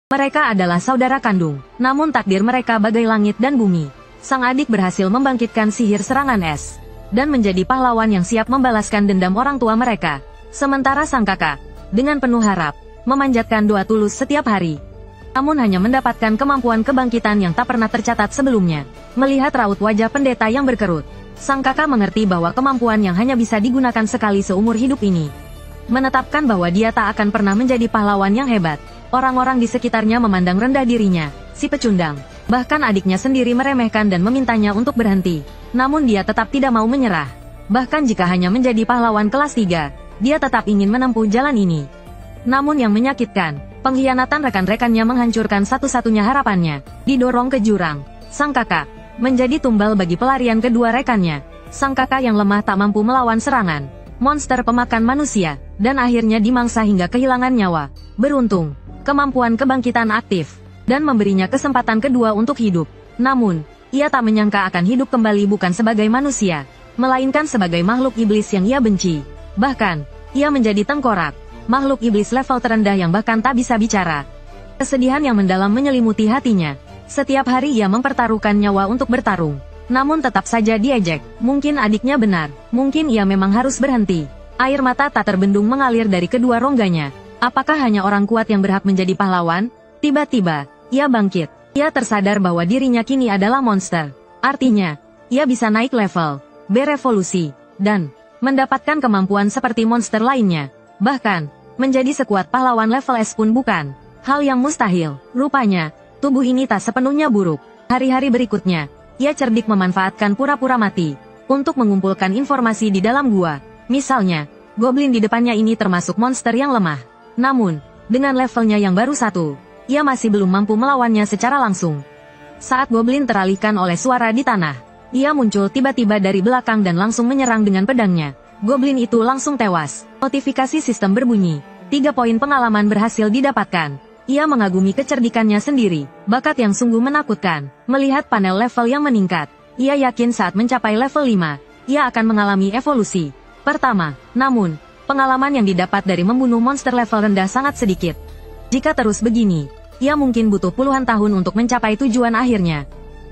Mereka adalah saudara kandung, namun takdir mereka bagai langit dan bumi. Sang adik berhasil membangkitkan sihir serangan es, dan menjadi pahlawan yang siap membalaskan dendam orang tua mereka. Sementara sang kakak, dengan penuh harap, memanjatkan doa tulus setiap hari. Namun hanya mendapatkan kemampuan kebangkitan yang tak pernah tercatat sebelumnya. Melihat raut wajah pendeta yang berkerut, sang kakak mengerti bahwa kemampuan yang hanya bisa digunakan sekali seumur hidup ini menetapkan bahwa dia tak akan pernah menjadi pahlawan yang hebat. Orang-orang di sekitarnya memandang rendah dirinya, si pecundang. Bahkan adiknya sendiri meremehkan dan memintanya untuk berhenti. Namun dia tetap tidak mau menyerah. Bahkan jika hanya menjadi pahlawan kelas 3, dia tetap ingin menempuh jalan ini. Namun yang menyakitkan, pengkhianatan rekan-rekannya menghancurkan satu-satunya harapannya. Didorong ke jurang, sang kakak menjadi tumbal bagi pelarian kedua rekannya. Sang kakak yang lemah tak mampu melawan serangan monster pemakan manusia, dan akhirnya dimangsa hingga kehilangan nyawa. Beruntung, kemampuan kebangkitan aktif, dan memberinya kesempatan kedua untuk hidup. Namun, ia tak menyangka akan hidup kembali bukan sebagai manusia, melainkan sebagai makhluk iblis yang ia benci. Bahkan, ia menjadi tengkorak, makhluk iblis level terendah yang bahkan tak bisa bicara. Kesedihan yang mendalam menyelimuti hatinya. Setiap hari ia mempertaruhkan nyawa untuk bertarung. Namun tetap saja diejek. Mungkin adiknya benar, mungkin ia memang harus berhenti. Air mata tak terbendung mengalir dari kedua rongganya. Apakah hanya orang kuat yang berhak menjadi pahlawan? Tiba-tiba, ia bangkit. Ia tersadar bahwa dirinya kini adalah monster. Artinya, ia bisa naik level, berevolusi, dan mendapatkan kemampuan seperti monster lainnya. Bahkan, menjadi sekuat pahlawan level S pun bukan hal yang mustahil. Rupanya, tubuh ini tak sepenuhnya buruk. Hari-hari berikutnya, ia cerdik memanfaatkan pura-pura mati untuk mengumpulkan informasi di dalam gua. Misalnya, goblin di depannya ini termasuk monster yang lemah. Namun, dengan levelnya yang baru 1, ia masih belum mampu melawannya secara langsung. Saat goblin teralihkan oleh suara di tanah, ia muncul tiba-tiba dari belakang dan langsung menyerang dengan pedangnya. Goblin itu langsung tewas. Notifikasi sistem berbunyi. 3 poin pengalaman berhasil didapatkan. Ia mengagumi kecerdikannya sendiri, bakat yang sungguh menakutkan. Melihat panel level yang meningkat, ia yakin saat mencapai level 5, ia akan mengalami evolusi pertama. Namun, pengalaman yang didapat dari membunuh monster level rendah sangat sedikit. Jika terus begini, ia mungkin butuh puluhan tahun untuk mencapai tujuan akhirnya.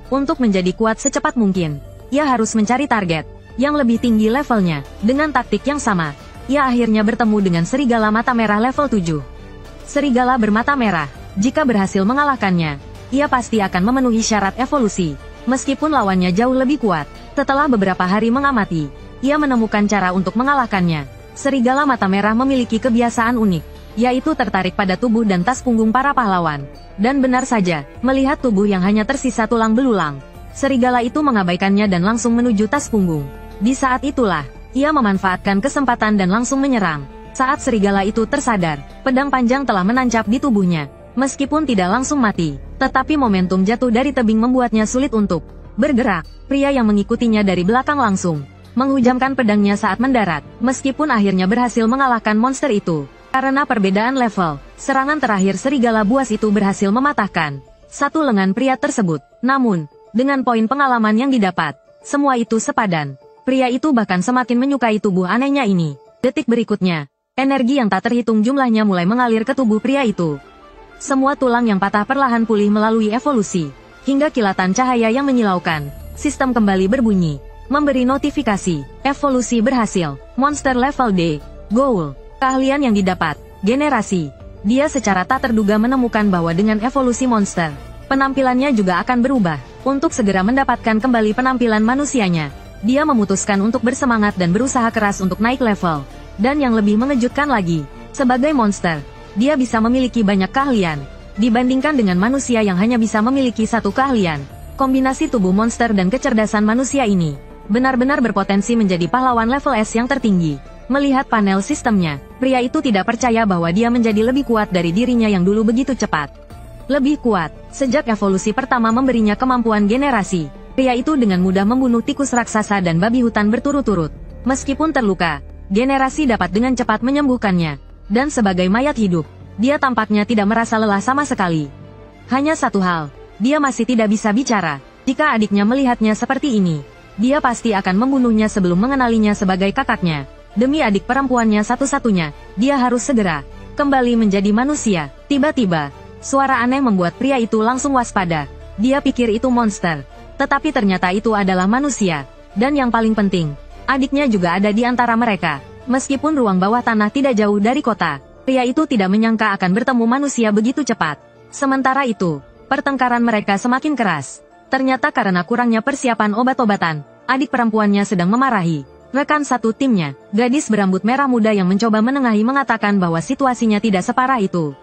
Untuk menjadi kuat secepat mungkin, ia harus mencari target yang lebih tinggi levelnya. Dengan taktik yang sama, ia akhirnya bertemu dengan serigala mata merah level 7. Serigala bermata merah, jika berhasil mengalahkannya, ia pasti akan memenuhi syarat evolusi. Meskipun lawannya jauh lebih kuat, setelah beberapa hari mengamati, ia menemukan cara untuk mengalahkannya. Serigala mata merah memiliki kebiasaan unik, yaitu tertarik pada tubuh dan tas punggung para pahlawan. Dan benar saja, melihat tubuh yang hanya tersisa tulang belulang, serigala itu mengabaikannya dan langsung menuju tas punggung. Di saat itulah, ia memanfaatkan kesempatan dan langsung menyerang. Saat serigala itu tersadar, pedang panjang telah menancap di tubuhnya. Meskipun tidak langsung mati, tetapi momentum jatuh dari tebing membuatnya sulit untuk bergerak. Pria yang mengikutinya dari belakang langsung menghujamkan pedangnya saat mendarat. Meskipun akhirnya berhasil mengalahkan monster itu, karena perbedaan level, serangan terakhir serigala buas itu berhasil mematahkan satu lengan pria tersebut. Namun, dengan poin pengalaman yang didapat, semua itu sepadan. Pria itu bahkan semakin menyukai tubuh anehnya ini. Detik berikutnya, energi yang tak terhitung jumlahnya mulai mengalir ke tubuh pria itu. Semua tulang yang patah perlahan pulih melalui evolusi. Hingga kilatan cahaya yang menyilaukan. Sistem kembali berbunyi, memberi notifikasi. Evolusi berhasil. Monster level D. Goal. Keahlian yang didapat. Generasi. Dia secara tak terduga menemukan bahwa dengan evolusi monster, penampilannya juga akan berubah. Untuk segera mendapatkan kembali penampilan manusianya, dia memutuskan untuk bersemangat dan berusaha keras untuk naik level. Dan yang lebih mengejutkan lagi, sebagai monster, dia bisa memiliki banyak keahlian. Dibandingkan dengan manusia yang hanya bisa memiliki satu keahlian, kombinasi tubuh monster dan kecerdasan manusia ini benar-benar berpotensi menjadi pahlawan level S yang tertinggi. Melihat panel sistemnya, pria itu tidak percaya bahwa dia menjadi lebih kuat dari dirinya yang dulu begitu cepat. Lebih kuat, sejak evolusi pertama memberinya kemampuan generasi, pria itu dengan mudah membunuh tikus raksasa dan babi hutan berturut-turut. Meskipun terluka, generasi dapat dengan cepat menyembuhkannya. Dan sebagai mayat hidup, dia tampaknya tidak merasa lelah sama sekali. Hanya satu hal, dia masih tidak bisa bicara. Jika adiknya melihatnya seperti ini, dia pasti akan membunuhnya sebelum mengenalinya sebagai kakaknya. Demi adik perempuannya satu-satunya, dia harus segera kembali menjadi manusia. Tiba-tiba, Suara aneh membuat pria itu langsung waspada. Dia pikir itu monster. Tetapi ternyata itu adalah manusia. Dan yang paling penting, adiknya juga ada di antara mereka. Meskipun ruang bawah tanah tidak jauh dari kota, pria itu tidak menyangka akan bertemu manusia begitu cepat. Sementara itu, pertengkaran mereka semakin keras. Ternyata karena kurangnya persiapan obat-obatan, adik perempuannya sedang memarahi rekan satu timnya, gadis berambut merah muda yang mencoba menengahi mengatakan bahwa situasinya tidak separah itu.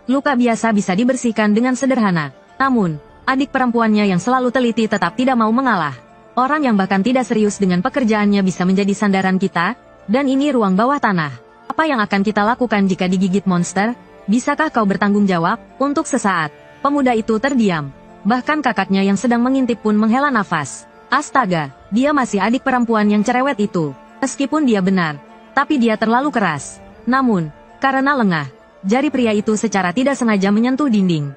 Luka biasa bisa dibersihkan dengan sederhana. Namun, adik perempuannya yang selalu teliti tetap tidak mau mengalah. Orang yang bahkan tidak serius dengan pekerjaannya bisa menjadi sandaran kita, dan ini ruang bawah tanah. Apa yang akan kita lakukan jika digigit monster? Bisakah kau bertanggung jawab? Untuk sesaat, pemuda itu terdiam. Bahkan kakaknya yang sedang mengintip pun menghela nafas. Astaga, dia masih adik perempuan yang cerewet itu. Meskipun dia benar, tapi dia terlalu keras. Namun, karena lengah, jari pria itu secara tidak sengaja menyentuh dinding.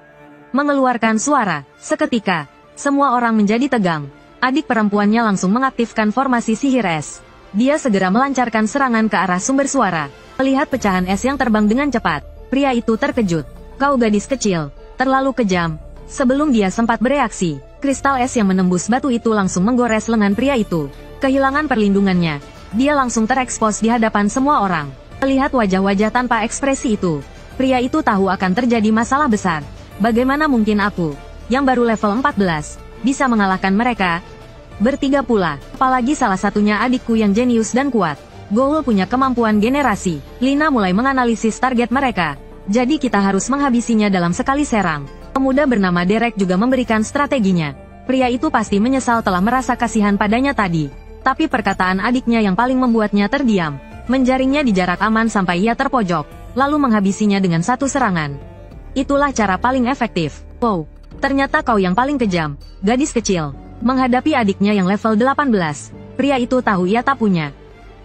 Mengeluarkan suara, seketika, semua orang menjadi tegang. Adik perempuannya langsung mengaktifkan formasi sihir es. Dia segera melancarkan serangan ke arah sumber suara. Melihat pecahan es yang terbang dengan cepat, pria itu terkejut. Kau gadis kecil, terlalu kejam. Sebelum dia sempat bereaksi, kristal es yang menembus batu itu langsung menggores lengan pria itu. Kehilangan perlindungannya, dia langsung terekspos di hadapan semua orang. Melihat wajah-wajah tanpa ekspresi itu, pria itu tahu akan terjadi masalah besar. Bagaimana mungkin aku, yang baru level 14, bisa mengalahkan mereka? Bertiga pula, apalagi salah satunya adikku yang jenius dan kuat. Goul punya kemampuan generasi. Lina mulai menganalisis target mereka. Jadi kita harus menghabisinya dalam sekali serang. Pemuda bernama Derek juga memberikan strateginya. Pria itu pasti menyesal telah merasa kasihan padanya tadi. Tapi perkataan adiknya yang paling membuatnya terdiam. Menjaringnya di jarak aman sampai ia terpojok, lalu menghabisinya dengan satu serangan. Itulah cara paling efektif. Wow, ternyata kau yang paling kejam, gadis kecil. Menghadapi adiknya yang level 18, pria itu tahu ia tak punya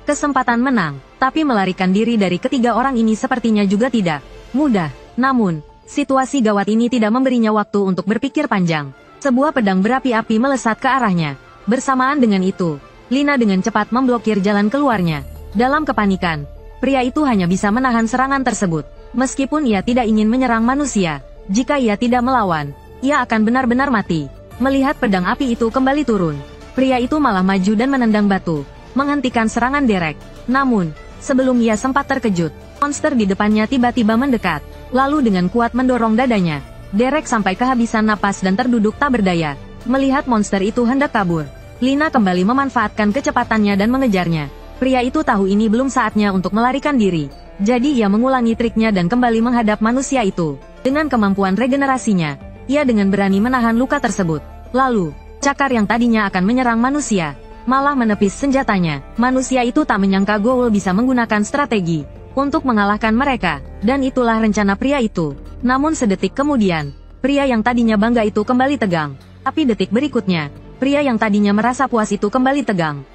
kesempatan menang, tapi melarikan diri dari ketiga orang ini sepertinya juga tidak mudah. Namun, situasi gawat ini tidak memberinya waktu untuk berpikir panjang. Sebuah pedang berapi-api melesat ke arahnya. Bersamaan dengan itu, Lina dengan cepat memblokir jalan keluarnya. Dalam kepanikan, pria itu hanya bisa menahan serangan tersebut. Meskipun ia tidak ingin menyerang manusia, jika ia tidak melawan, ia akan benar-benar mati. Melihat pedang api itu kembali turun, pria itu malah maju dan menendang batu, menghentikan serangan Derek. Namun, sebelum ia sempat terkejut, monster di depannya tiba-tiba mendekat, lalu dengan kuat mendorong dadanya. Derek sampai kehabisan napas dan terduduk tak berdaya. Melihat monster itu hendak kabur, Lina kembali memanfaatkan kecepatannya dan mengejarnya. Pria itu tahu ini belum saatnya untuk melarikan diri. Jadi ia mengulangi triknya dan kembali menghadap manusia itu. Dengan kemampuan regenerasinya, ia dengan berani menahan luka tersebut. Lalu, cakar yang tadinya akan menyerang manusia, malah menepis senjatanya. Manusia itu tak menyangka Goul bisa menggunakan strategi untuk mengalahkan mereka, dan itulah rencana pria itu. Namun sedetik kemudian, pria yang tadinya bangga itu kembali tegang. Tapi detik berikutnya, pria yang tadinya merasa puas itu kembali tegang.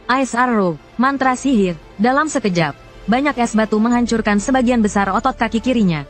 Ice Arrow, mantra sihir. Dalam sekejap, banyak es batu menghancurkan sebagian besar otot kaki kirinya.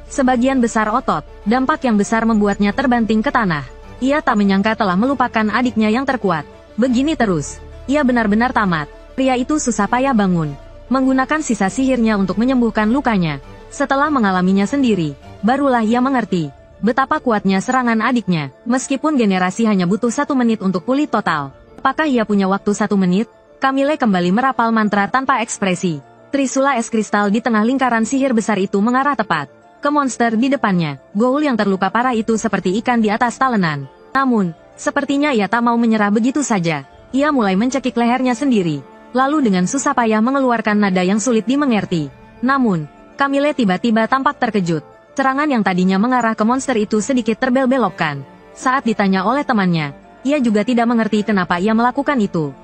Sebagian besar otot, dampak yang besar membuatnya terbanting ke tanah. Ia tak menyangka telah melupakan adiknya yang terkuat. Begini terus, ia benar-benar tamat. Pria itu susah payah bangun, menggunakan sisa sihirnya untuk menyembuhkan lukanya. Setelah mengalaminya sendiri, barulah ia mengerti betapa kuatnya serangan adiknya. Meskipun generasi hanya butuh 1 menit untuk pulih total. Apakah ia punya waktu 1 menit? Camille kembali merapal mantra tanpa ekspresi. Trisula es kristal di tengah lingkaran sihir besar itu mengarah tepat ke monster di depannya. Goul yang terluka parah itu seperti ikan di atas talenan. Namun, sepertinya ia tak mau menyerah begitu saja. Ia mulai mencekik lehernya sendiri, lalu dengan susah payah mengeluarkan nada yang sulit dimengerti. Namun, Camille tiba-tiba tampak terkejut. Serangan yang tadinya mengarah ke monster itu sedikit terbelok-belokkan. Saat ditanya oleh temannya, ia juga tidak mengerti kenapa ia melakukan itu.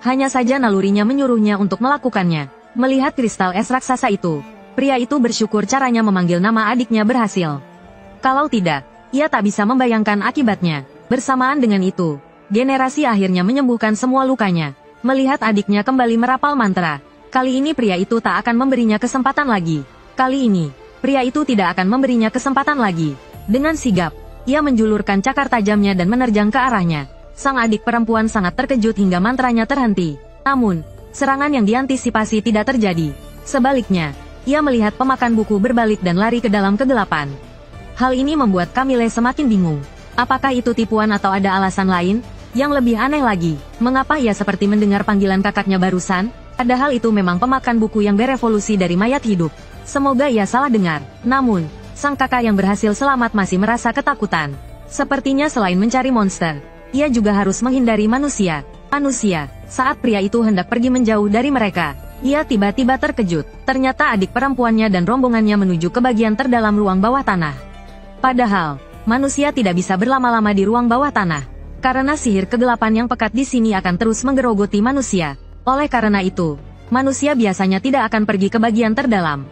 Hanya saja nalurinya menyuruhnya untuk melakukannya. Melihat kristal es raksasa itu, pria itu bersyukur caranya memanggil nama adiknya berhasil. Kalau tidak, ia tak bisa membayangkan akibatnya. Bersamaan dengan itu, generasi akhirnya menyembuhkan semua lukanya. Melihat adiknya kembali merapal mantra, kali ini pria itu tak akan memberinya kesempatan lagi. Kali ini, pria itu tidak akan memberinya kesempatan lagi. Dengan sigap, ia menjulurkan cakar tajamnya dan menerjang ke arahnya. Sang adik perempuan sangat terkejut hingga mantranya terhenti. Namun, serangan yang diantisipasi tidak terjadi. Sebaliknya, ia melihat pemakan buku berbalik dan lari ke dalam kegelapan. Hal ini membuat Camille semakin bingung. Apakah itu tipuan atau ada alasan lain? Yang lebih aneh lagi, mengapa ia seperti mendengar panggilan kakaknya barusan? Padahal itu memang pemakan buku yang berevolusi dari mayat hidup. Semoga ia salah dengar. Namun, sang kakak yang berhasil selamat masih merasa ketakutan. Sepertinya selain mencari monster, ia juga harus menghindari manusia. Saat pria itu hendak pergi menjauh dari mereka, ia tiba-tiba terkejut. Ternyata adik perempuannya dan rombongannya menuju ke bagian terdalam ruang bawah tanah. Padahal, manusia tidak bisa berlama-lama di ruang bawah tanah. Karena sihir kegelapan yang pekat di sini akan terus menggerogoti manusia. Oleh karena itu, manusia biasanya tidak akan pergi ke bagian terdalam.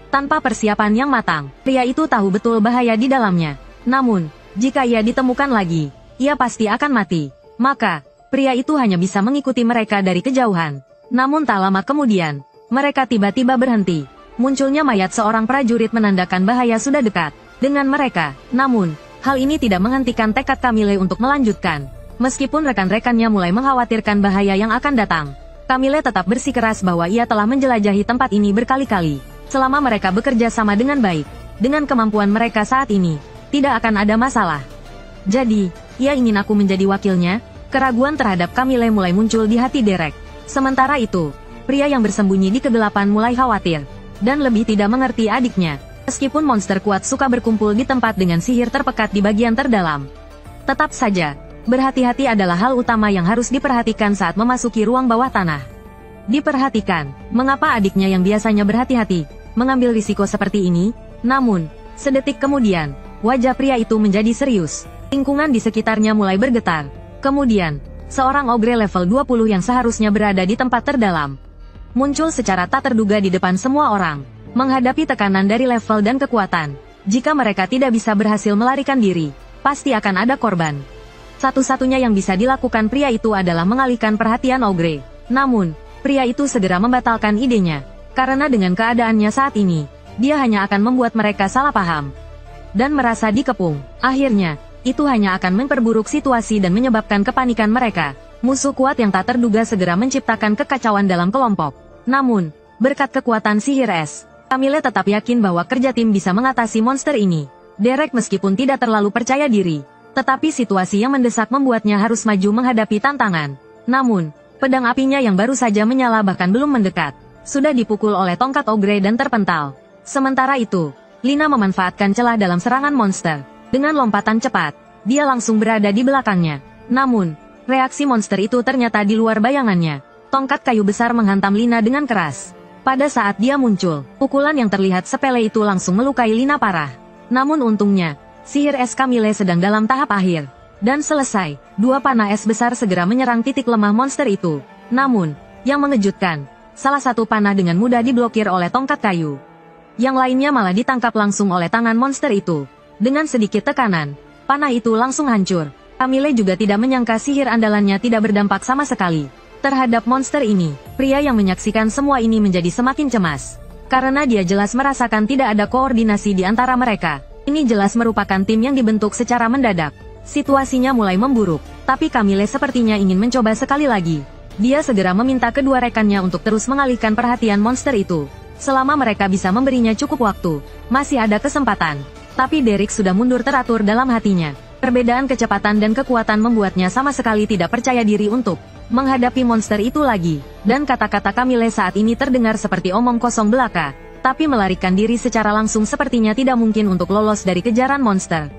Tanpa persiapan yang matang, pria itu tahu betul bahaya di dalamnya. Namun, jika ia ditemukan lagi, ia pasti akan mati. Maka, pria itu hanya bisa mengikuti mereka dari kejauhan. Namun tak lama kemudian, mereka tiba-tiba berhenti. Munculnya mayat seorang prajurit menandakan bahaya sudah dekat dengan mereka. Namun, hal ini tidak menghentikan tekad Camille untuk melanjutkan. Meskipun rekan-rekannya mulai mengkhawatirkan bahaya yang akan datang, Camille tetap bersikeras bahwa ia telah menjelajahi tempat ini berkali-kali. Selama mereka bekerja sama dengan baik, dengan kemampuan mereka saat ini, tidak akan ada masalah. Jadi, ia ingin aku menjadi wakilnya? Keraguan terhadap Camille mulai muncul di hati Derek. Sementara itu, pria yang bersembunyi di kegelapan mulai khawatir, dan lebih tidak mengerti adiknya. Meskipun monster kuat suka berkumpul di tempat dengan sihir terpekat di bagian terdalam. Tetap saja, berhati-hati adalah hal utama yang harus diperhatikan saat memasuki ruang bawah tanah. Diperhatikan, mengapa adiknya yang biasanya berhati-hati, mengambil risiko seperti ini? Namun, sedetik kemudian, wajah pria itu menjadi serius. Lingkungan di sekitarnya mulai bergetar. Kemudian, seorang ogre level 20 yang seharusnya berada di tempat terdalam, muncul secara tak terduga di depan semua orang. Menghadapi tekanan dari level dan kekuatan, jika mereka tidak bisa berhasil melarikan diri, pasti akan ada korban. Satu-satunya yang bisa dilakukan pria itu adalah mengalihkan perhatian ogre. Namun, pria itu segera membatalkan idenya, karena dengan keadaannya saat ini, dia hanya akan membuat mereka salah paham dan merasa dikepung. Akhirnya, itu hanya akan memperburuk situasi dan menyebabkan kepanikan mereka. Musuh kuat yang tak terduga segera menciptakan kekacauan dalam kelompok. Namun, berkat kekuatan sihir es, Camille tetap yakin bahwa kerja tim bisa mengatasi monster ini. Derek meskipun tidak terlalu percaya diri, tetapi situasi yang mendesak membuatnya harus maju menghadapi tantangan. Namun, pedang apinya yang baru saja menyala bahkan belum mendekat, sudah dipukul oleh tongkat ogre dan terpental. Sementara itu, Lina memanfaatkan celah dalam serangan monster. Dengan lompatan cepat, dia langsung berada di belakangnya. Namun, reaksi monster itu ternyata di luar bayangannya. Tongkat kayu besar menghantam Lina dengan keras. Pada saat dia muncul, pukulan yang terlihat sepele itu langsung melukai Lina parah. Namun untungnya, sihir es Camille sedang dalam tahap akhir. Dan selesai, dua panah es besar segera menyerang titik lemah monster itu. Namun, yang mengejutkan, salah satu panah dengan mudah diblokir oleh tongkat kayu. Yang lainnya malah ditangkap langsung oleh tangan monster itu. Dengan sedikit tekanan, panah itu langsung hancur. Camille juga tidak menyangka sihir andalannya tidak berdampak sama sekali terhadap monster ini. Pria yang menyaksikan semua ini menjadi semakin cemas. Karena dia jelas merasakan tidak ada koordinasi di antara mereka. Ini jelas merupakan tim yang dibentuk secara mendadak. Situasinya mulai memburuk, tapi Camille sepertinya ingin mencoba sekali lagi. Dia segera meminta kedua rekannya untuk terus mengalihkan perhatian monster itu. Selama mereka bisa memberinya cukup waktu, masih ada kesempatan. Tapi Derek sudah mundur teratur dalam hatinya. Perbedaan kecepatan dan kekuatan membuatnya sama sekali tidak percaya diri untuk menghadapi monster itu lagi. Dan kata-kata Camille saat ini terdengar seperti omong kosong belaka. Tapi melarikan diri secara langsung sepertinya tidak mungkin untuk lolos dari kejaran monster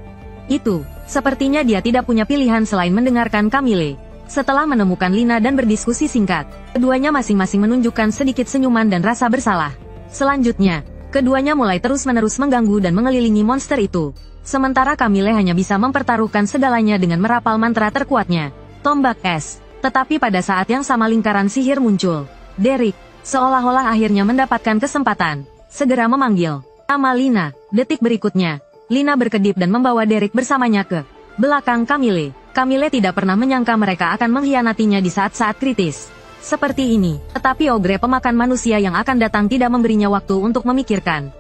itu. Sepertinya dia tidak punya pilihan selain mendengarkan Camille. Setelah menemukan Lina dan berdiskusi singkat, keduanya masing-masing menunjukkan sedikit senyuman dan rasa bersalah. Selanjutnya, keduanya mulai terus-menerus mengganggu dan mengelilingi monster itu. Sementara Camille hanya bisa mempertaruhkan segalanya dengan merapal mantra terkuatnya, tombak es. Tetapi pada saat yang sama lingkaran sihir muncul. Derek, seolah-olah akhirnya mendapatkan kesempatan, segera memanggil nama Lina. Detik berikutnya, Lina berkedip dan membawa Derek bersamanya ke belakang Camille. Camille tidak pernah menyangka mereka akan mengkhianatinya di saat-saat kritis seperti ini. Tetapi ogre pemakan manusia yang akan datang tidak memberinya waktu untuk memikirkan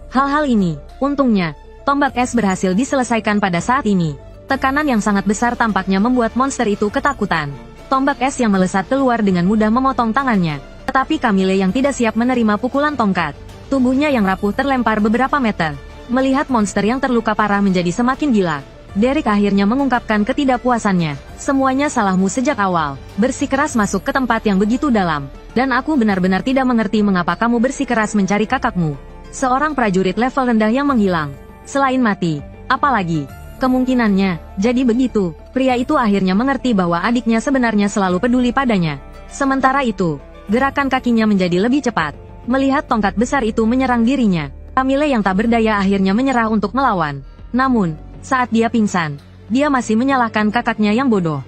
hal-hal ini. Untungnya, tombak es berhasil diselesaikan pada saat ini. Tekanan yang sangat besar tampaknya membuat monster itu ketakutan. Tombak es yang melesat keluar dengan mudah memotong tangannya. Tetapi Camille yang tidak siap menerima pukulan tongkat. Tubuhnya yang rapuh terlempar beberapa meter. Melihat monster yang terluka parah menjadi semakin gila, Derek akhirnya mengungkapkan ketidakpuasannya. Semuanya salahmu sejak awal, bersikeras masuk ke tempat yang begitu dalam. Dan aku benar-benar tidak mengerti mengapa kamu bersikeras mencari kakakmu. Seorang prajurit level rendah yang menghilang. Selain mati, apalagi kemungkinannya. Jadi begitu, pria itu akhirnya mengerti bahwa adiknya sebenarnya selalu peduli padanya. Sementara itu, gerakan kakinya menjadi lebih cepat. Melihat tongkat besar itu menyerang dirinya, Camille yang tak berdaya akhirnya menyerah untuk melawan. Namun, saat dia pingsan, dia masih menyalahkan kakaknya yang bodoh.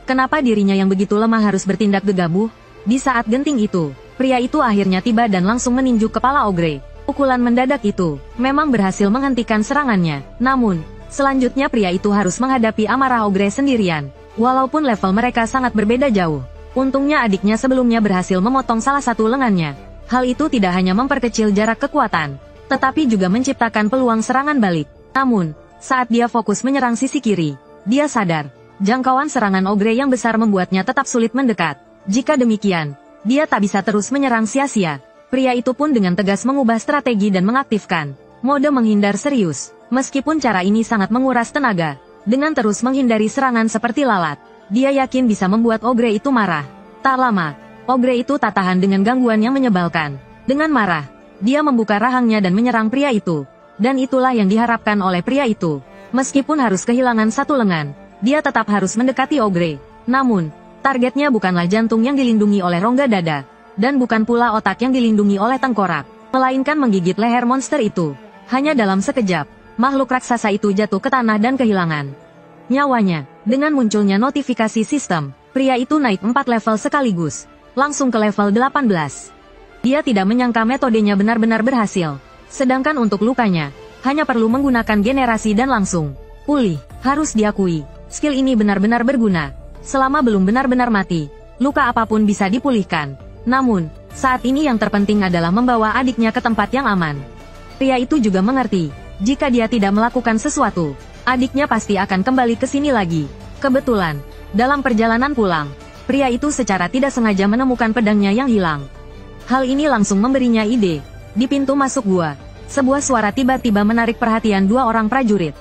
Kenapa dirinya yang begitu lemah harus bertindak gegabah? Di saat genting itu, pria itu akhirnya tiba dan langsung meninju kepala Ogre. Pukulan mendadak itu memang berhasil menghentikan serangannya. Namun, selanjutnya pria itu harus menghadapi amarah Ogre sendirian. Walaupun level mereka sangat berbeda jauh. Untungnya adiknya sebelumnya berhasil memotong salah satu lengannya. Hal itu tidak hanya memperkecil jarak kekuatan, tetapi juga menciptakan peluang serangan balik. Namun, saat dia fokus menyerang sisi kiri, dia sadar, jangkauan serangan Ogre yang besar membuatnya tetap sulit mendekat. Jika demikian, dia tak bisa terus menyerang sia-sia. Pria itu pun dengan tegas mengubah strategi dan mengaktifkan mode menghindar serius. Meskipun cara ini sangat menguras tenaga, dengan terus menghindari serangan seperti lalat, dia yakin bisa membuat Ogre itu marah. Tak lama, Ogre itu tak tahan dengan gangguan yang menyebalkan. Dengan marah, dia membuka rahangnya dan menyerang pria itu. Dan itulah yang diharapkan oleh pria itu. Meskipun harus kehilangan satu lengan, dia tetap harus mendekati Ogre. Namun, targetnya bukanlah jantung yang dilindungi oleh rongga dada, dan bukan pula otak yang dilindungi oleh tengkorak, melainkan menggigit leher monster itu. Hanya dalam sekejap, makhluk raksasa itu jatuh ke tanah dan kehilangan nyawanya. Dengan munculnya notifikasi sistem, pria itu naik 4 level sekaligus, langsung ke level 18. Dia tidak menyangka metodenya benar-benar berhasil. Sedangkan untuk lukanya, hanya perlu menggunakan generasi dan langsung pulih. Harus diakui, skill ini benar-benar berguna. Selama belum benar-benar mati, luka apapun bisa dipulihkan. Namun, saat ini yang terpenting adalah membawa adiknya ke tempat yang aman. Pria itu juga mengerti, jika dia tidak melakukan sesuatu, adiknya pasti akan kembali ke sini lagi. Kebetulan, dalam perjalanan pulang, pria itu secara tidak sengaja menemukan pedangnya yang hilang. Hal ini langsung memberinya ide. Di pintu masuk gua, sebuah suara tiba-tiba menarik perhatian 2 orang prajurit.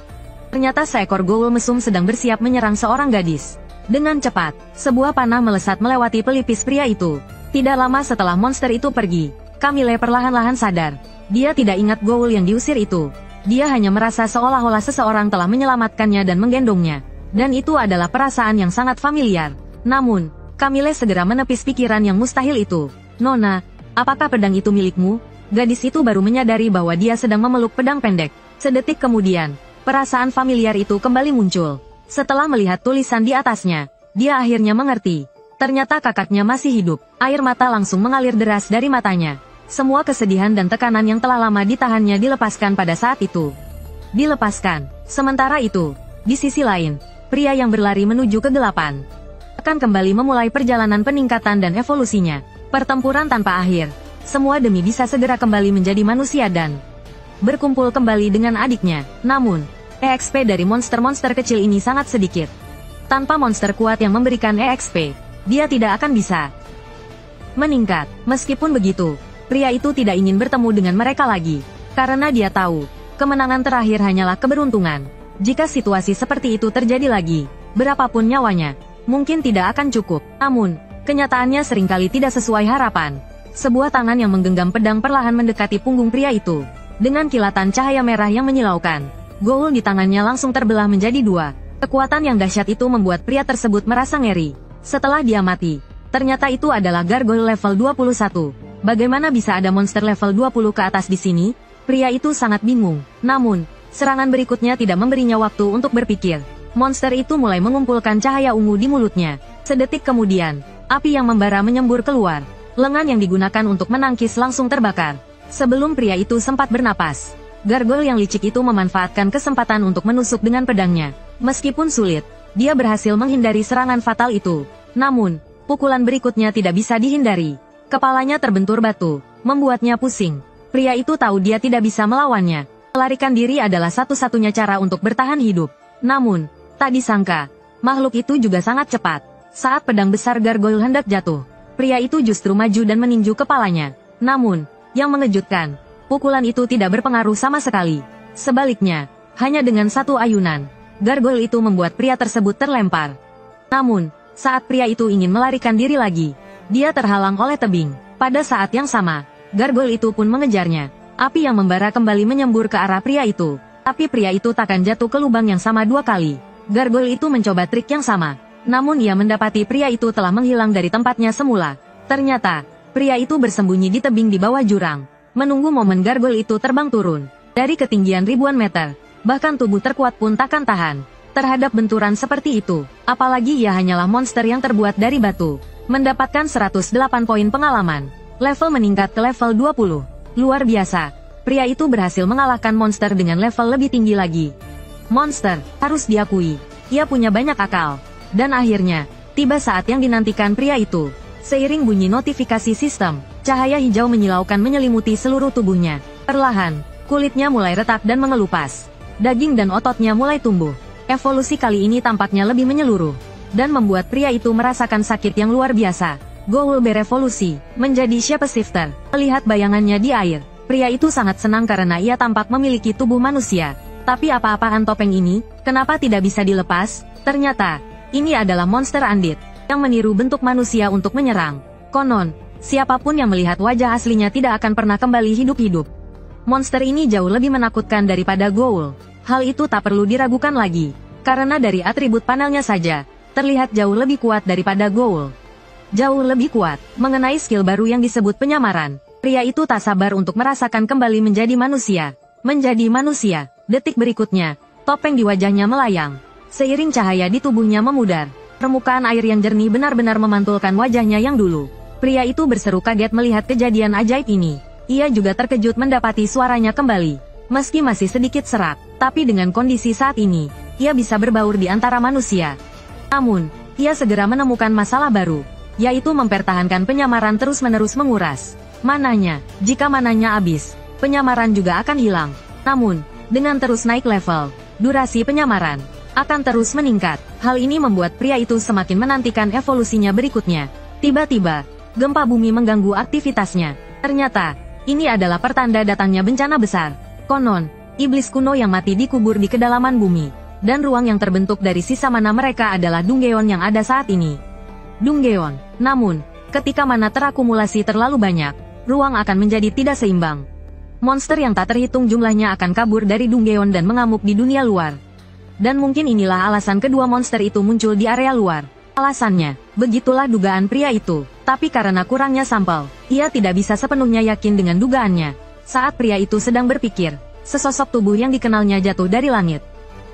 Ternyata seekor ghoul mesum sedang bersiap menyerang seorang gadis. Dengan cepat, sebuah panah melesat melewati pelipis pria itu. Tidak lama setelah monster itu pergi, Camille perlahan-lahan sadar. Dia tidak ingat ghoul yang diusir itu. Dia hanya merasa seolah-olah seseorang telah menyelamatkannya dan menggendongnya. Dan itu adalah perasaan yang sangat familiar. Namun, Camille segera menepis pikiran yang mustahil itu. Nona, apakah pedang itu milikmu? Gadis itu baru menyadari bahwa dia sedang memeluk pedang pendek. Sedetik kemudian, perasaan familiar itu kembali muncul. Setelah melihat tulisan di atasnya, dia akhirnya mengerti. Ternyata kakaknya masih hidup. Air mata langsung mengalir deras dari matanya. Semua kesedihan dan tekanan yang telah lama ditahannya dilepaskan pada saat itu. Dilepaskan. Sementara itu, di sisi lain, pria yang berlari menuju kegelapan akan kembali memulai perjalanan peningkatan dan evolusinya. Pertempuran tanpa akhir. Semua demi bisa segera kembali menjadi manusia dan berkumpul kembali dengan adiknya. Namun, EXP dari monster-monster kecil ini sangat sedikit. Tanpa monster kuat yang memberikan EXP, dia tidak akan bisa meningkat. Meskipun begitu, pria itu tidak ingin bertemu dengan mereka lagi. Karena dia tahu, kemenangan terakhir hanyalah keberuntungan. Jika situasi seperti itu terjadi lagi, berapapun nyawanya, mungkin tidak akan cukup. Namun, kenyataannya seringkali tidak sesuai harapan. Sebuah tangan yang menggenggam pedang perlahan mendekati punggung pria itu. Dengan kilatan cahaya merah yang menyilaukan, ghoul di tangannya langsung terbelah menjadi 2. Kekuatan yang dahsyat itu membuat pria tersebut merasa ngeri. Setelah dia mati, ternyata itu adalah gargoyle level 21. Bagaimana bisa ada monster level 20 ke atas di sini? Pria itu sangat bingung. Namun, serangan berikutnya tidak memberinya waktu untuk berpikir. Monster itu mulai mengumpulkan cahaya ungu di mulutnya. Sedetik kemudian, api yang membara menyembur keluar. Lengan yang digunakan untuk menangkis langsung terbakar. Sebelum pria itu sempat bernapas, gargoyle yang licik itu memanfaatkan kesempatan untuk menusuk dengan pedangnya. Meskipun sulit, dia berhasil menghindari serangan fatal itu. Namun, pukulan berikutnya tidak bisa dihindari. Kepalanya terbentur batu, membuatnya pusing. Pria itu tahu dia tidak bisa melawannya. Melarikan diri adalah satu-satunya cara untuk bertahan hidup. Namun, tak disangka, makhluk itu juga sangat cepat. Saat pedang besar gargoyle hendak jatuh, pria itu justru maju dan meninju kepalanya. Namun, yang mengejutkan, pukulan itu tidak berpengaruh sama sekali. Sebaliknya, hanya dengan satu ayunan, gargoyle itu membuat pria tersebut terlempar. Namun, saat pria itu ingin melarikan diri lagi, dia terhalang oleh tebing. Pada saat yang sama, gargoyle itu pun mengejarnya. Api yang membara kembali menyembur ke arah pria itu. Tapi pria itu takkan jatuh ke lubang yang sama 2 kali. Gargoyle itu mencoba trik yang sama. Namun ia mendapati pria itu telah menghilang dari tempatnya semula. Ternyata, pria itu bersembunyi di tebing di bawah jurang, menunggu momen gargoyle itu terbang turun. Dari ketinggian ribuan meter, bahkan tubuh terkuat pun takkan tahan terhadap benturan seperti itu. Apalagi ia hanyalah monster yang terbuat dari batu. Mendapatkan 108 poin pengalaman. Level meningkat ke level 20. Luar biasa. Pria itu berhasil mengalahkan monster dengan level lebih tinggi lagi. Monster, harus diakui, ia punya banyak akal. Dan akhirnya, tiba saat yang dinantikan pria itu. Seiring bunyi notifikasi sistem, cahaya hijau menyilaukan menyelimuti seluruh tubuhnya. Perlahan, kulitnya mulai retak dan mengelupas. Daging dan ototnya mulai tumbuh. Evolusi kali ini tampaknya lebih menyeluruh, dan membuat pria itu merasakan sakit yang luar biasa. Goa'uld berevolusi, menjadi shapeshifter. Melihat bayangannya di air, pria itu sangat senang karena ia tampak memiliki tubuh manusia. Tapi apa-apaan topeng ini, kenapa tidak bisa dilepas? Ternyata, ini adalah monster Undead, yang meniru bentuk manusia untuk menyerang. Konon, siapapun yang melihat wajah aslinya tidak akan pernah kembali hidup-hidup. Monster ini jauh lebih menakutkan daripada Goa'uld. Hal itu tak perlu diragukan lagi, karena dari atribut panelnya saja, terlihat jauh lebih kuat daripada Goa'uld. Jauh lebih kuat. Mengenai skill baru yang disebut penyamaran, pria itu tak sabar untuk merasakan kembali menjadi manusia. Menjadi manusia. Detik berikutnya, topeng di wajahnya melayang. Seiring cahaya di tubuhnya memudar, permukaan air yang jernih benar-benar memantulkan wajahnya yang dulu. Pria itu berseru kaget melihat kejadian ajaib ini. Ia juga terkejut mendapati suaranya kembali. Meski masih sedikit serak, tapi dengan kondisi saat ini, ia bisa berbaur di antara manusia. Namun, ia segera menemukan masalah baru, yaitu mempertahankan penyamaran terus-menerus menguras mananya. Jika mananya habis, penyamaran juga akan hilang. Namun, dengan terus naik level, durasi penyamaran akan terus meningkat. Hal ini membuat pria itu semakin menantikan evolusinya berikutnya. Tiba-tiba, gempa bumi mengganggu aktivitasnya. Ternyata, ini adalah pertanda datangnya bencana besar. Konon, iblis kuno yang mati dikubur di kedalaman bumi, dan ruang yang terbentuk dari sisa mana mereka adalah Dungeon yang ada saat ini. Dungeon. Namun, ketika mana terakumulasi terlalu banyak, ruang akan menjadi tidak seimbang. Monster yang tak terhitung jumlahnya akan kabur dari Dungeon dan mengamuk di dunia luar. Dan mungkin inilah alasan kedua monster itu muncul di area luar. Alasannya, begitulah dugaan pria itu. Tapi karena kurangnya sampel, ia tidak bisa sepenuhnya yakin dengan dugaannya. Saat pria itu sedang berpikir, sesosok tubuh yang dikenalnya jatuh dari langit.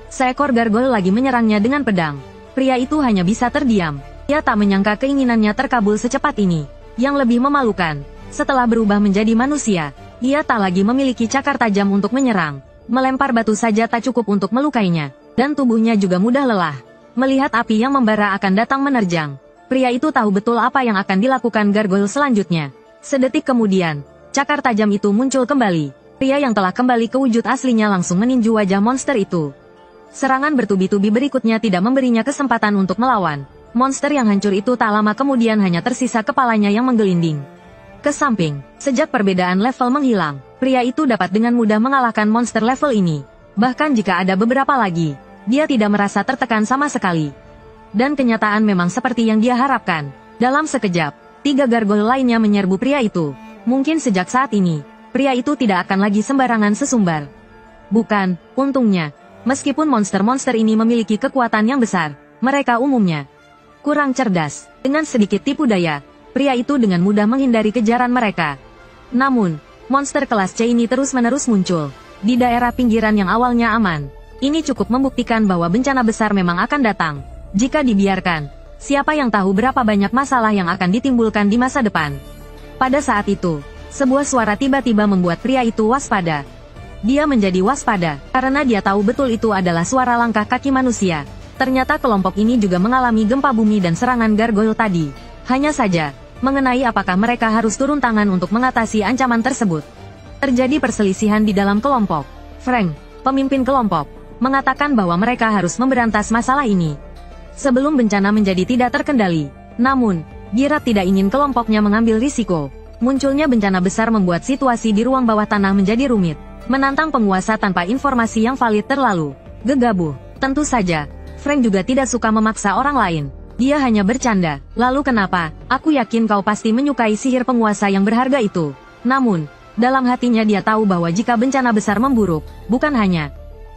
Seekor gargoyle lagi menyerangnya dengan pedang. Pria itu hanya bisa terdiam. Ia tak menyangka keinginannya terkabul secepat ini. Yang lebih memalukan, setelah berubah menjadi manusia, ia tak lagi memiliki cakar tajam untuk menyerang. Melempar batu saja tak cukup untuk melukainya, dan tubuhnya juga mudah lelah. Melihat api yang membara akan datang menerjang, pria itu tahu betul apa yang akan dilakukan gargoyle selanjutnya. Sedetik kemudian, cakar tajam itu muncul kembali. Pria yang telah kembali ke wujud aslinya langsung meninju wajah monster itu. Serangan bertubi-tubi berikutnya tidak memberinya kesempatan untuk melawan. Monster yang hancur itu tak lama kemudian hanya tersisa kepalanya yang menggelinding ke samping. Sejak perbedaan level menghilang, pria itu dapat dengan mudah mengalahkan monster level ini. Bahkan jika ada beberapa lagi, dia tidak merasa tertekan sama sekali. Dan kenyataan memang seperti yang dia harapkan. Dalam sekejap, 3 gargoyle lainnya menyerbu pria itu. Mungkin sejak saat ini, pria itu tidak akan lagi sembarangan sesumbar. Bukan, untungnya, meskipun monster-monster ini memiliki kekuatan yang besar, mereka umumnya kurang cerdas. Dengan sedikit tipu daya, pria itu dengan mudah menghindari kejaran mereka. Namun, monster kelas C ini terus-menerus muncul di daerah pinggiran yang awalnya aman. Ini cukup membuktikan bahwa bencana besar memang akan datang. Jika dibiarkan, siapa yang tahu berapa banyak masalah yang akan ditimbulkan di masa depan. Pada saat itu, sebuah suara tiba-tiba membuat pria itu waspada. Dia menjadi waspada, karena dia tahu betul itu adalah suara langkah kaki manusia. Ternyata kelompok ini juga mengalami gempa bumi dan serangan gargoyle tadi. Hanya saja, mengenai apakah mereka harus turun tangan untuk mengatasi ancaman tersebut. Terjadi perselisihan di dalam kelompok. Frank, pemimpin kelompok, mengatakan bahwa mereka harus memberantas masalah ini sebelum bencana menjadi tidak terkendali. Namun, Girat tidak ingin kelompoknya mengambil risiko. Munculnya bencana besar membuat situasi di ruang bawah tanah menjadi rumit. Menantang penguasa tanpa informasi yang valid terlalu gegabah. Tentu saja, Frank juga tidak suka memaksa orang lain. Dia hanya bercanda. Lalu kenapa? Aku yakin kau pasti menyukai sihir penguasa yang berharga itu. Namun, dalam hatinya dia tahu bahwa jika bencana besar memburuk, bukan hanya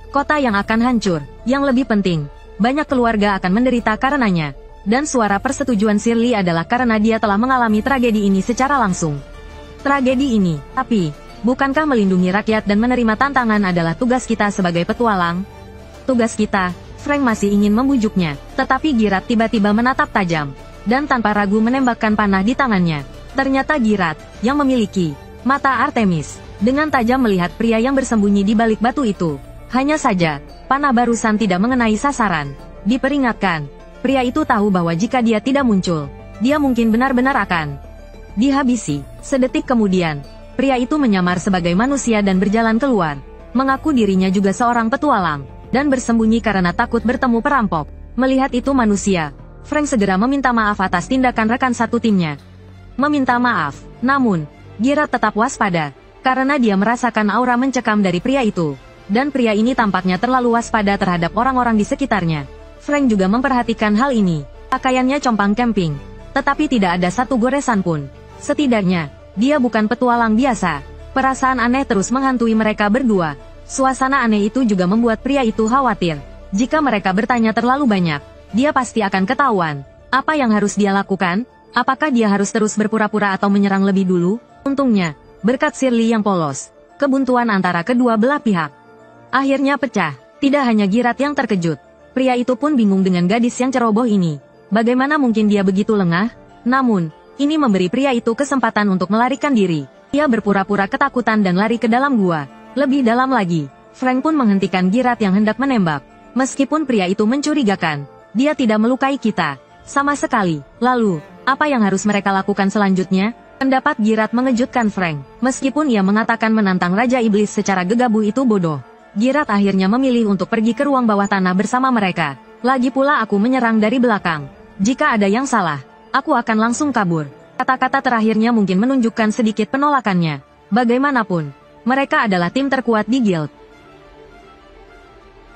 kota yang akan hancur, yang lebih penting, banyak keluarga akan menderita karenanya. Dan suara persetujuan Shirley adalah karena dia telah mengalami tragedi ini secara langsung. Tragedi ini, tapi, bukankah melindungi rakyat dan menerima tantangan adalah tugas kita sebagai petualang? Tugas kita, Frank masih ingin membujuknya, tetapi Girat tiba-tiba menatap tajam, dan tanpa ragu menembakkan panah di tangannya. Ternyata Girat, yang memiliki mata Artemis, dengan tajam melihat pria yang bersembunyi di balik batu itu. Hanya saja, panah barusan tidak mengenai sasaran. Diperingatkan, pria itu tahu bahwa jika dia tidak muncul, dia mungkin benar-benar akan dihabisi. Sedetik kemudian, pria itu menyamar sebagai manusia dan berjalan keluar, mengaku dirinya juga seorang petualang, dan bersembunyi karena takut bertemu perampok. Melihat itu manusia, Frank segera meminta maaf atas tindakan rekan satu timnya. Meminta maaf, namun, Girat tetap waspada, karena dia merasakan aura mencekam dari pria itu. Dan pria ini tampaknya terlalu waspada terhadap orang-orang di sekitarnya. Frank juga memperhatikan hal ini. Pakaiannya compang camping, tetapi tidak ada satu goresan pun. Setidaknya, dia bukan petualang biasa. Perasaan aneh terus menghantui mereka berdua. Suasana aneh itu juga membuat pria itu khawatir. Jika mereka bertanya terlalu banyak, dia pasti akan ketahuan. Apa yang harus dia lakukan? Apakah dia harus terus berpura-pura atau menyerang lebih dulu? Untungnya, berkat Shirley yang polos, kebuntuan antara kedua belah pihak akhirnya pecah. Tidak hanya Girat yang terkejut, pria itu pun bingung dengan gadis yang ceroboh ini. Bagaimana mungkin dia begitu lengah? Namun, ini memberi pria itu kesempatan untuk melarikan diri. Ia berpura-pura ketakutan dan lari ke dalam gua. Lebih dalam lagi, Frank pun menghentikan Girat yang hendak menembak. Meskipun pria itu mencurigakan, dia tidak melukai kita sama sekali. Lalu, apa yang harus mereka lakukan selanjutnya? Pendapat Girat mengejutkan Frank. Meskipun ia mengatakan menantang Raja Iblis secara gegabah itu bodoh, Girat akhirnya memilih untuk pergi ke ruang bawah tanah bersama mereka. Lagi pula aku menyerang dari belakang. Jika ada yang salah, aku akan langsung kabur. Kata-kata terakhirnya mungkin menunjukkan sedikit penolakannya. Bagaimanapun, mereka adalah tim terkuat di guild.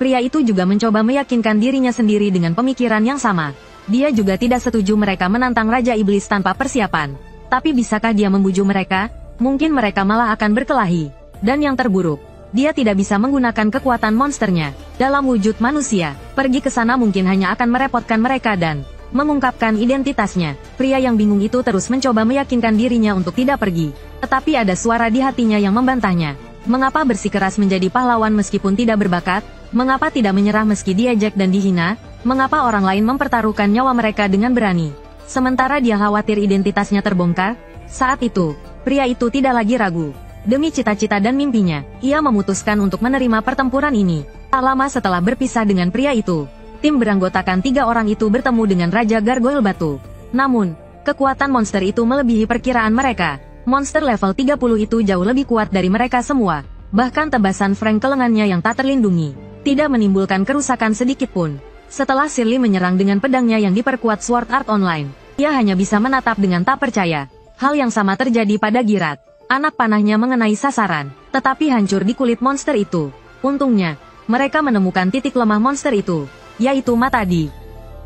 Pria itu juga mencoba meyakinkan dirinya sendiri dengan pemikiran yang sama. Dia juga tidak setuju mereka menantang Raja Iblis tanpa persiapan. Tapi bisakah dia membujuk mereka? Mungkin mereka malah akan berkelahi. Dan yang terburuk, dia tidak bisa menggunakan kekuatan monsternya dalam wujud manusia. Pergi ke sana mungkin hanya akan merepotkan mereka dan mengungkapkan identitasnya. Pria yang bingung itu terus mencoba meyakinkan dirinya untuk tidak pergi. Tetapi ada suara di hatinya yang membantahnya. Mengapa bersikeras menjadi pahlawan meskipun tidak berbakat? Mengapa tidak menyerah meski diejek dan dihina? Mengapa orang lain mempertaruhkan nyawa mereka dengan berani? Sementara dia khawatir identitasnya terbongkar. Saat itu, pria itu tidak lagi ragu. Demi cita-cita dan mimpinya, ia memutuskan untuk menerima pertempuran ini. Tak lama setelah berpisah dengan pria itu, tim beranggotakan 3 orang itu bertemu dengan Raja Gargoyle Batu. Namun, kekuatan monster itu melebihi perkiraan mereka. Monster level 30 itu jauh lebih kuat dari mereka semua. Bahkan tebasan Frank ke lengannya yang tak terlindungi tidak menimbulkan kerusakan sedikit pun. Setelah Shirley menyerang dengan pedangnya yang diperkuat Sword Art Online, ia hanya bisa menatap dengan tak percaya. Hal yang sama terjadi pada Girat. Anak panahnya mengenai sasaran, tetapi hancur di kulit monster itu. Untungnya, mereka menemukan titik lemah monster itu, yaitu mata di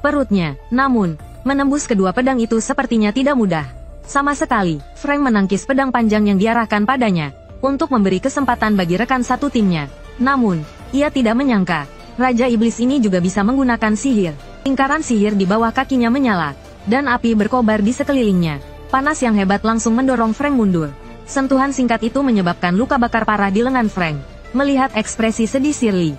perutnya. Namun, menembus kedua pedang itu sepertinya tidak mudah. Sama sekali, Frank menangkis pedang panjang yang diarahkan padanya, untuk memberi kesempatan bagi rekan satu timnya. Namun, ia tidak menyangka, Raja Iblis ini juga bisa menggunakan sihir. Lingkaran sihir di bawah kakinya menyala, dan api berkobar di sekelilingnya. Panas yang hebat langsung mendorong Frank mundur. Sentuhan singkat itu menyebabkan luka bakar parah di lengan Frank. Melihat ekspresi sedih Shirley,